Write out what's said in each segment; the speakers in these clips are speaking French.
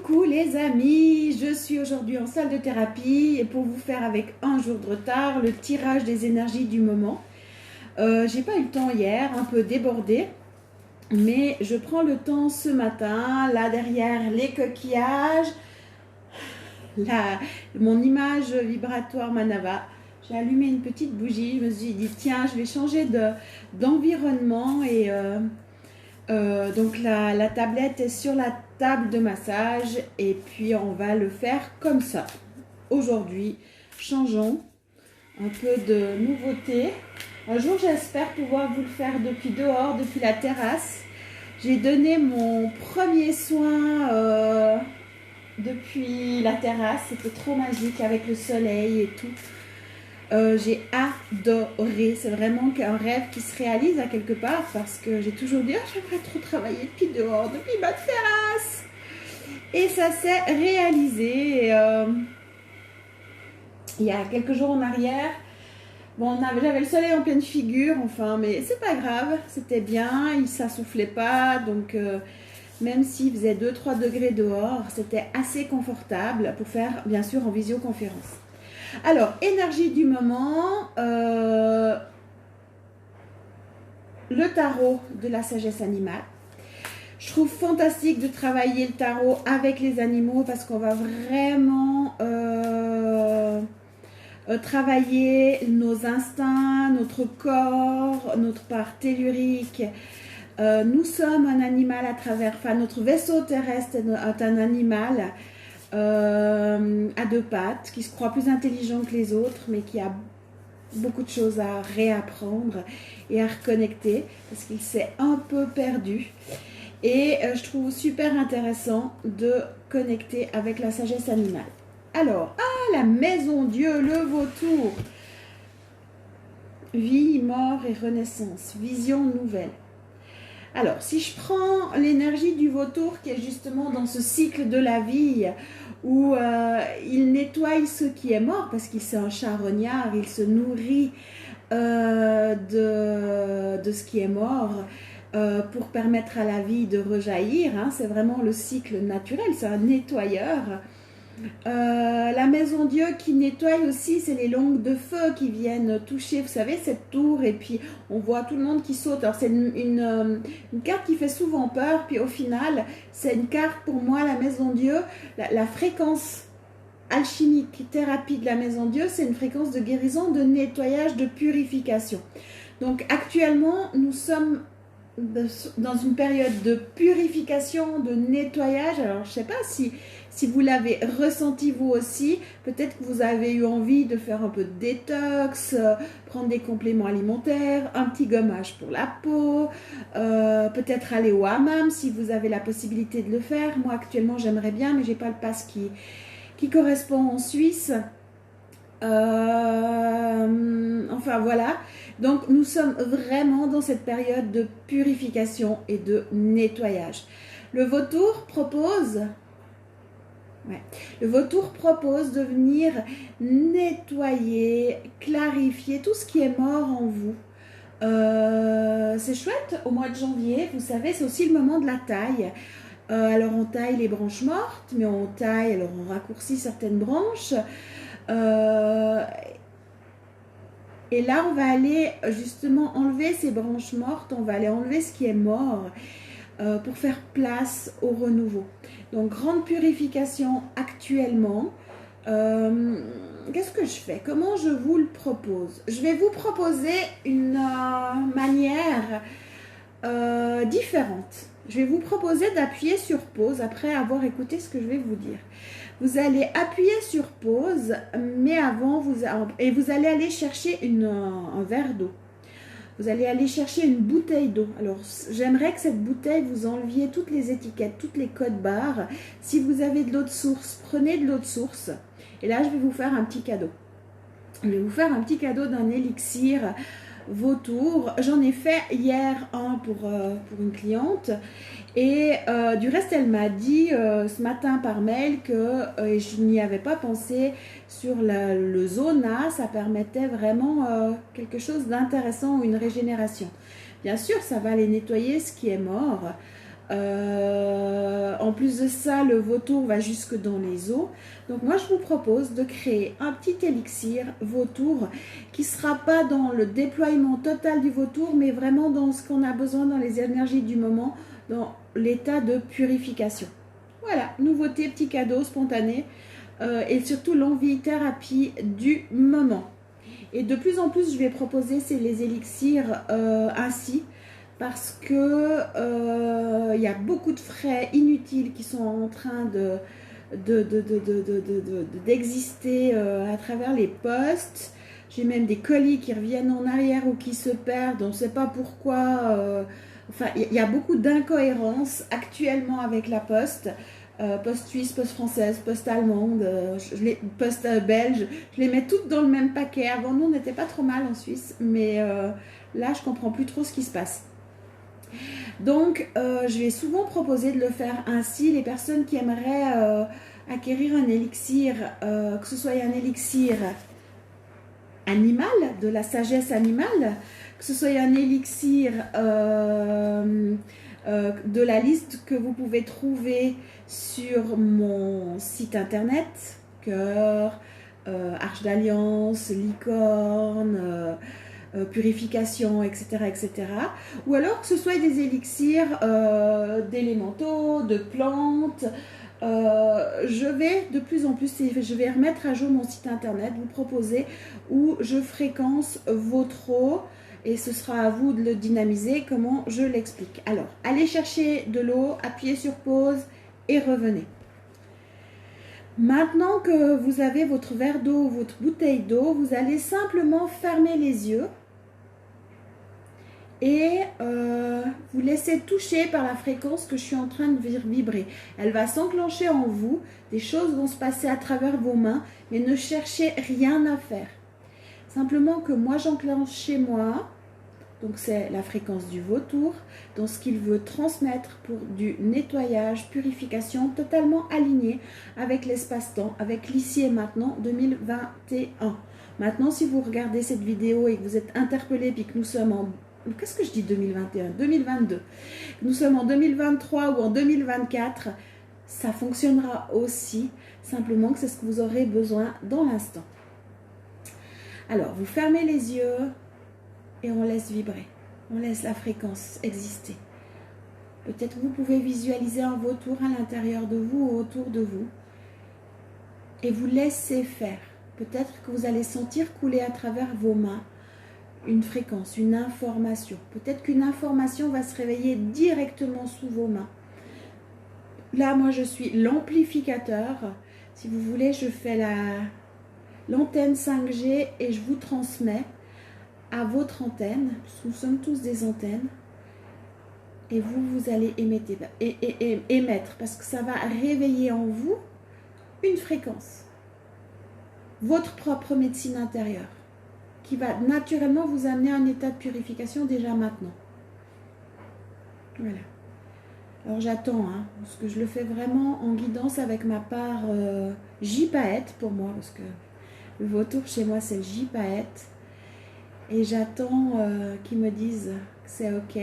Coucou les amis, je suis aujourd'hui en salle de thérapie et pour vous faire avec un jour de retard le tirage des énergies du moment. J'ai pas eu le temps hier, un peu débordé, mais je prends le temps ce matin, là derrière les coquillages, mon image vibratoire Manava. J'ai allumé une petite bougie, je me suis dit tiens je vais changer d'environnement et donc la tablette est sur la table de massage et puis on va le faire comme ça. Aujourd'hui, changeons un peu de nouveauté. Un jour, j'espère pouvoir vous le faire depuis dehors, depuis la terrasse. J'ai donné mon premier soin depuis la terrasse. C'était trop magique avec le soleil et tout. J'ai adoré, c'est vraiment un rêve qui se réalise à quelque part parce que j'ai toujours dit j'aimerais trop travailler depuis dehors, depuis ma terrasse et ça s'est réalisé il y a quelques jours en arrière. Bon, j'avais le soleil en pleine figure, enfin, mais c'est pas grave, c'était bien, ça soufflait pas, donc même s'il faisait 2-3 degrés dehors, c'était assez confortable pour faire, bien sûr, en visioconférence. Alors, énergie du moment, le tarot de la sagesse animale. Je trouve fantastique de travailler le tarot avec les animaux parce qu'on va vraiment travailler nos instincts, notre corps, notre part tellurique. Nous sommes un animal à travers, enfin notre vaisseau terrestre est un animal à deux pattes, qui se croit plus intelligent que les autres, mais qui a beaucoup de choses à réapprendre et à reconnecter, parce qu'il s'est un peu perdu. Et je trouve super intéressant de connecter avec la sagesse animale. Alors, la maison Dieu, le vautour. Vie, mort et renaissance, vision nouvelle. Alors, si je prends l'énergie du vautour qui est justement dans ce cycle de la vie où il nettoie ce qui est mort parce qu'il c'est un charognard, il se nourrit de ce qui est mort pour permettre à la vie de rejaillir, hein, c'est vraiment le cycle naturel, c'est un nettoyeur. La maison Dieu qui nettoie aussi, c'est les langues de feu qui viennent toucher, vous savez, cette tour, et puis on voit tout le monde qui saute. Alors c'est une carte qui fait souvent peur, puis au final c'est une carte pour moi, la maison Dieu, la fréquence alchimique, thérapie de la maison Dieu, c'est une fréquence de guérison, de nettoyage, de purification. Donc actuellement nous sommes dans une période de purification, de nettoyage. Alors je ne sais pas si vous l'avez ressenti vous aussi, peut-être que vous avez eu envie de faire un peu de détox, prendre des compléments alimentaires, un petit gommage pour la peau, peut-être aller au hammam si vous avez la possibilité de le faire. Moi actuellement j'aimerais bien, mais j'ai pas le pass qui correspond en Suisse. Enfin voilà, donc nous sommes vraiment dans cette période de purification et de nettoyage. Le vautour propose de venir nettoyer, clarifier tout ce qui est mort en vous. C'est chouette, au mois de janvier, vous savez, c'est aussi le moment de la taille. Alors on taille les branches mortes, mais on taille, alors on raccourcit certaines branches. Et là, on va aller justement enlever ces branches mortes, on va aller enlever ce qui est mort pour faire place au renouveau. Donc, grande purification actuellement. Qu'est-ce que je fais? Comment je vous le propose? Je vais vous proposer une manière différente. Je vais vous proposer d'appuyer sur pause après avoir écouté ce que je vais vous dire. Vous allez appuyer sur pause, mais avant, vous allez aller chercher un verre d'eau. Vous allez aller chercher une bouteille d'eau. Alors, j'aimerais que cette bouteille, vous enleviez toutes les étiquettes, toutes les codes barres. Si vous avez de l'eau de source, prenez de l'eau de source. Et là, je vais vous faire un petit cadeau. Je vais vous faire un petit cadeau d'un élixir vautour. J'en ai fait hier un pour une cliente et du reste elle m'a dit ce matin par mail que je n'y avais pas pensé sur le zona, ça permettait vraiment quelque chose d'intéressant, une régénération. Bien sûr ça va aller nettoyer ce qui est mort, En plus de ça, le vautour va jusque dans les os. Donc moi, je vous propose de créer un petit élixir vautour qui ne sera pas dans le déploiement total du vautour, mais vraiment dans ce qu'on a besoin dans les énergies du moment, dans l'état de purification. Voilà, nouveauté, petit cadeau spontané et surtout l'envie-thérapie du moment. Et de plus en plus, je vais proposer les élixirs ainsi parce que il y a beaucoup de frais inutiles qui sont en train d'exister à travers les postes. J'ai même des colis qui reviennent en arrière ou qui se perdent, on ne sait pas pourquoi. Enfin, il y a beaucoup d'incohérences actuellement avec la poste. Poste suisse, poste française, poste allemande, poste belge, je les mets toutes dans le même paquet. Avant, nous, on n'était pas trop mal en Suisse, mais là, je comprends plus trop ce qui se passe. Donc, je vais souvent proposer de le faire ainsi. Les personnes qui aimeraient acquérir un élixir, que ce soit un élixir animal, de la sagesse animale, que ce soit un élixir de la liste que vous pouvez trouver sur mon site internet, cœur, arche d'alliance, licorne, purification, etc., etc. Ou alors que ce soit des élixirs d'élémentaux, de plantes. Je vais de plus en plus, je vais remettre à jour mon site internet, vous proposer où je fréquence votre eau. Et ce sera à vous de le dynamiser, comment je l'explique. Alors, allez chercher de l'eau, appuyez sur pause et revenez. Maintenant que vous avez votre verre d'eau, votre bouteille d'eau, vous allez simplement fermer les yeux et vous laisser toucher par la fréquence que je suis en train de vibrer. Elle va s'enclencher en vous, des choses vont se passer à travers vos mains, mais ne cherchez rien à faire. Simplement que moi j'enclenche chez moi, donc c'est la fréquence du vautour, dans ce qu'il veut transmettre pour du nettoyage, purification, totalement aligné avec l'espace-temps, avec l'ici et maintenant 2021. Maintenant, si vous regardez cette vidéo et que vous êtes interpellé, puis que nous sommes en... Qu'est-ce que je dis 2021 2022. Nous sommes en 2023 ou en 2024, ça fonctionnera aussi, simplement que c'est ce que vous aurez besoin dans l'instant. Alors, vous fermez les yeux et on laisse vibrer. On laisse la fréquence exister. Peut-être vous pouvez visualiser un vautour à l'intérieur de vous ou autour de vous. Et vous laissez faire. Peut-être que vous allez sentir couler à travers vos mains une fréquence, une information. Peut-être qu'une information va se réveiller directement sous vos mains. Là, moi, je suis l'amplificateur. Si vous voulez, je fais l'antenne 5G et je vous transmets à votre antenne. Nous sommes tous des antennes. Et vous allez émettre parce que ça va réveiller en vous une fréquence. Votre propre médecine intérieure qui va naturellement vous amener à un état de purification déjà maintenant. Voilà. Alors j'attends, hein, parce que je le fais vraiment en guidance avec ma part J-Paët pour moi, parce que le vautour chez moi c'est le J-Paët. Et j'attends qu'ils me disent que c'est ok.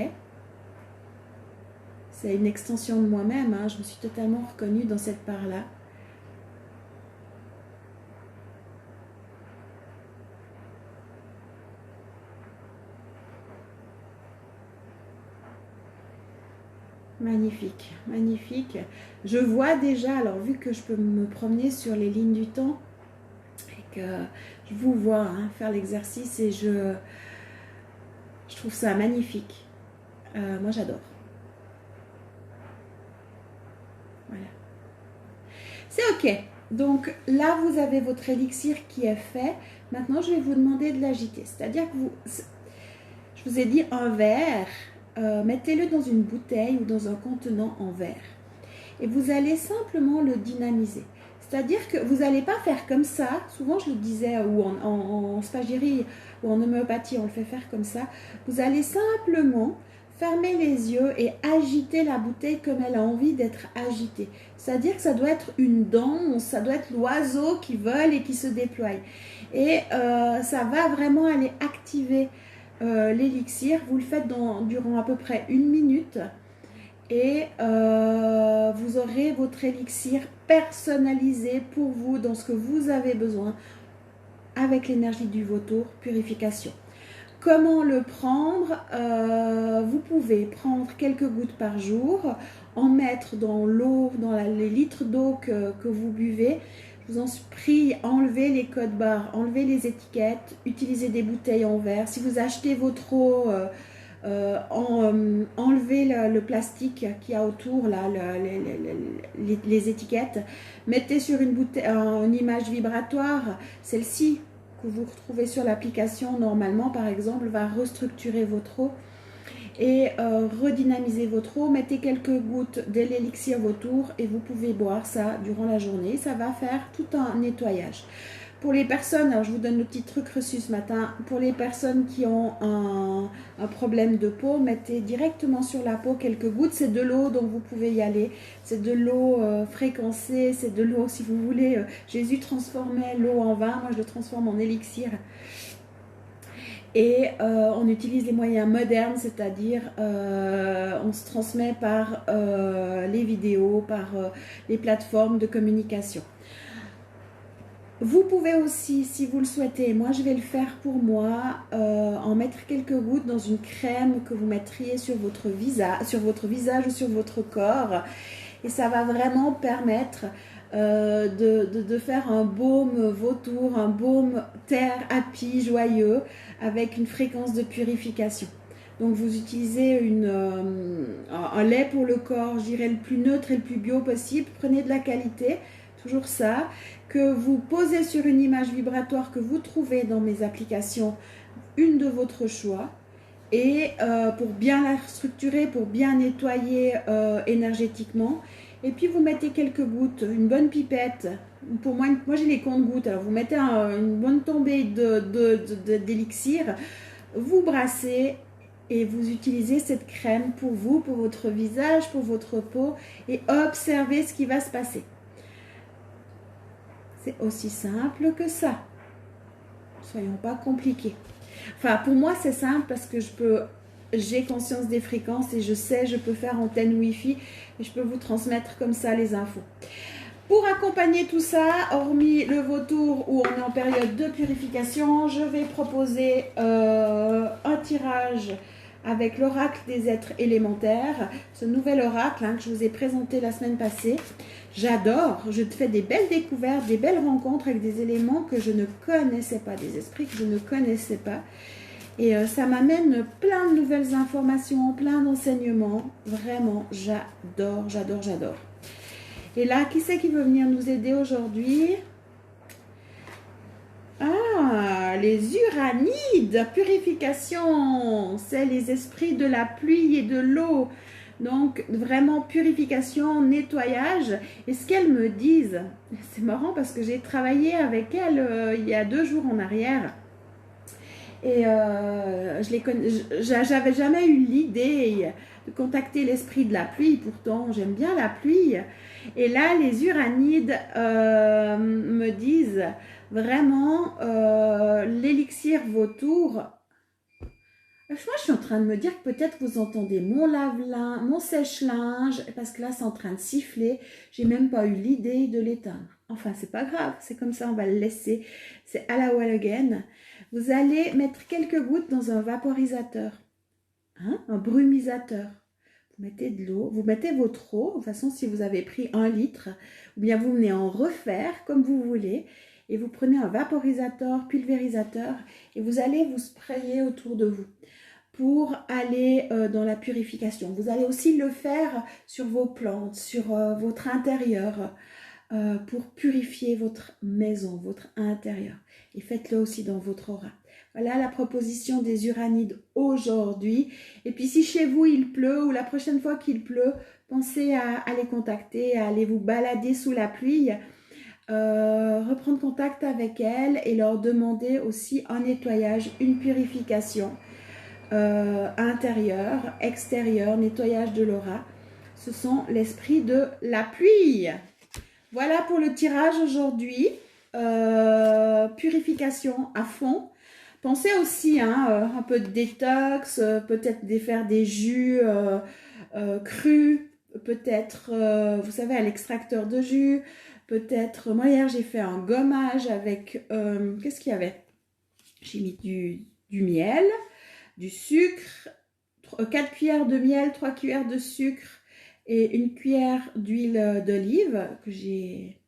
C'est une extension de moi-même, hein, je me suis totalement reconnue dans cette part-là. Magnifique, magnifique. Je vois déjà, alors vu que je peux me promener sur les lignes du temps, et que je vous vois hein, faire l'exercice et je trouve ça magnifique. Moi j'adore. Voilà. C'est ok. Donc là vous avez votre élixir qui est fait. Maintenant je vais vous demander de l'agiter. C'est-à-dire que je vous ai dit un verre. Mettez-le dans une bouteille ou dans un contenant en verre. Et vous allez simplement le dynamiser. C'est-à-dire que vous n'allez pas faire comme ça. Souvent, je le disais, ou en spagyrie ou en homéopathie, on le fait faire comme ça. Vous allez simplement fermer les yeux et agiter la bouteille comme elle a envie d'être agitée. C'est-à-dire que ça doit être une danse, ça doit être l'oiseau qui vole et qui se déploie. Et ça va vraiment aller activer l'élixir. Vous le faites durant à peu près 1 minute et vous aurez votre élixir personnalisé pour vous dans ce que vous avez besoin avec l'énergie du vautour purification. Comment le prendre? Vous pouvez prendre quelques gouttes par jour, en mettre dans l'eau, dans les litres d'eau que vous buvez. Je vous en prie, enlevez les codes barres, enlevez les étiquettes, utilisez des bouteilles en verre. Si vous achetez votre eau, enlevez le plastique qu'il y a autour, là, les étiquettes. Mettez sur une bouteille, une image vibratoire, celle-ci que vous retrouvez sur l'application, normalement, par exemple, va restructurer votre eau et redynamiser votre eau. Mettez quelques gouttes de l'élixir vautour et vous pouvez boire ça durant la journée. Ça va faire tout un nettoyage. Pour les personnes, alors je vous donne le petit truc reçu ce matin, pour les personnes qui ont un problème de peau, mettez directement sur la peau quelques gouttes. C'est de l'eau, donc vous pouvez y aller. C'est de l'eau fréquencée, c'est de l'eau, si vous voulez. Jésus transformait l'eau en vin, moi je le transforme en élixir. Et on utilise les moyens modernes, c'est-à-dire on se transmet par les vidéos, par les plateformes de communication. Vous pouvez aussi, si vous le souhaitez, moi je vais le faire pour moi, en mettre quelques gouttes dans une crème que vous mettriez sur votre visage ou sur votre corps. Et ça va vraiment permettre de faire un baume vautour, un baume terre, happy, joyeux, avec une fréquence de purification. Donc vous utilisez un lait pour le corps, je dirais le plus neutre et le plus bio possible. Prenez de la qualité, toujours ça, que vous posez sur une image vibratoire que vous trouvez dans mes applications, une de votre choix. Et pour bien la structurer, pour bien nettoyer énergétiquement. Et puis vous mettez quelques gouttes, une bonne pipette. Pour moi j'ai les comptes-gouttes. Alors vous mettez une bonne tombée d'élixir, vous brassez et vous utilisez cette crème pour vous, pour votre visage, pour votre peau et observez ce qui va se passer. C'est aussi simple que ça. Soyons pas compliqués. Enfin, pour moi, c'est simple parce que j'ai conscience des fréquences et je sais, je peux faire antenne Wi-Fi et je peux vous transmettre comme ça les infos. Pour accompagner tout ça, hormis le vautour où on est en période de purification, je vais proposer un tirage avec l'oracle des êtres élémentaires, ce nouvel oracle que je vous ai présenté la semaine passée. J'adore, je fais des belles découvertes, des belles rencontres avec des éléments que je ne connaissais pas, des esprits que je ne connaissais pas. Et ça m'amène plein de nouvelles informations, plein d'enseignements. Vraiment, j'adore, j'adore, j'adore. Et là, qui c'est qui veut venir nous aider aujourd'hui? Ah, les uranides, purification, c'est les esprits de la pluie et de l'eau. Donc, vraiment purification, nettoyage. Et ce qu'elles me disent, c'est marrant parce que j'ai travaillé avec elles il y a 2 jours en arrière. Et j'avais jamais eu l'idée de contacter l'esprit de la pluie. Pourtant, j'aime bien la pluie. Et là, les uranides me disent vraiment l'élixir vautour. Moi, je suis en train de me dire que peut-être vous entendez mon lave-linge, mon sèche-linge, parce que là, c'est en train de siffler. J'ai même pas eu l'idée de l'éteindre. Enfin, c'est pas grave, c'est comme ça, on va le laisser. C'est à la wall again. Vous allez mettre quelques gouttes dans un vaporisateur, un brumisateur. Vous mettez de l'eau, vous mettez votre eau, de toute façon, si vous avez pris 1 litre, ou bien vous venez en refaire comme vous voulez, et vous prenez un vaporisateur, pulvérisateur, et vous allez vous sprayer autour de vous pour aller dans la purification. Vous allez aussi le faire sur vos plantes, sur votre intérieur, pour purifier votre maison, votre intérieur. Et faites-le aussi dans votre aura. Voilà la proposition des uranides aujourd'hui. Et puis si chez vous il pleut ou la prochaine fois qu'il pleut, pensez à les contacter, à aller vous balader sous la pluie, reprendre contact avec elles et leur demander aussi un nettoyage, une purification intérieure, extérieure, nettoyage de l'aura. Ce sont l'esprit de la pluie. Voilà pour le tirage aujourd'hui. Purification à fond. Pensez aussi un peu de détox, peut-être faire des jus cru, peut-être, vous savez, à l'extracteur de jus, peut-être, moi hier j'ai fait un gommage avec, qu'est-ce qu'il y avait? J'ai mis du miel, du sucre, 4 cuillères de miel, 3 cuillères de sucre et une cuillère d'huile d'olive que j'ai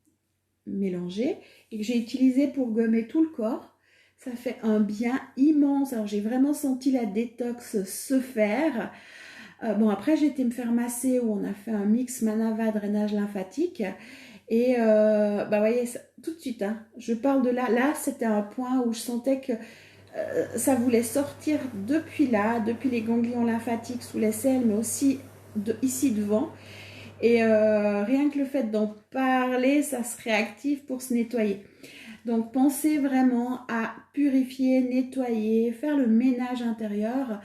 mélangé et que j'ai utilisé pour gommer tout le corps. Ça fait un bien immense. Alors j'ai vraiment senti la détox se faire. Bon, après j'ai été me faire masser où on a fait un mix Manava drainage lymphatique. Et bah voyez, ça, tout de suite, hein, je parle de là. Là, c'était un point où je sentais que ça voulait sortir depuis là, depuis les ganglions lymphatiques sous les selles, mais aussi ici devant. Et rien que le fait d'en parler, ça se réactive pour se nettoyer. Donc pensez vraiment à purifier, nettoyer, faire le ménage intérieur.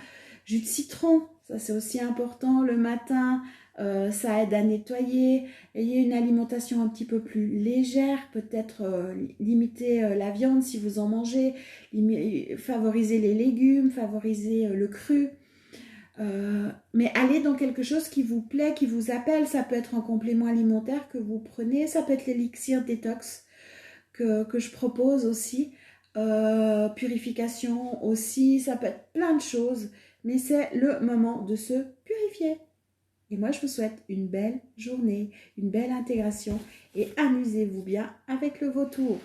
Jus de citron, ça c'est aussi important le matin, ça aide à nettoyer. Ayez une alimentation un petit peu plus légère, peut-être limiter la viande si vous en mangez, favoriser les légumes, favoriser le cru. Mais allez dans quelque chose qui vous plaît, qui vous appelle. Ça peut être un complément alimentaire que vous prenez, ça peut être l'élixir détox que je propose aussi, purification aussi, ça peut être plein de choses, mais c'est le moment de se purifier. Et moi, je vous souhaite une belle journée, une belle intégration et amusez-vous bien avec le vautour.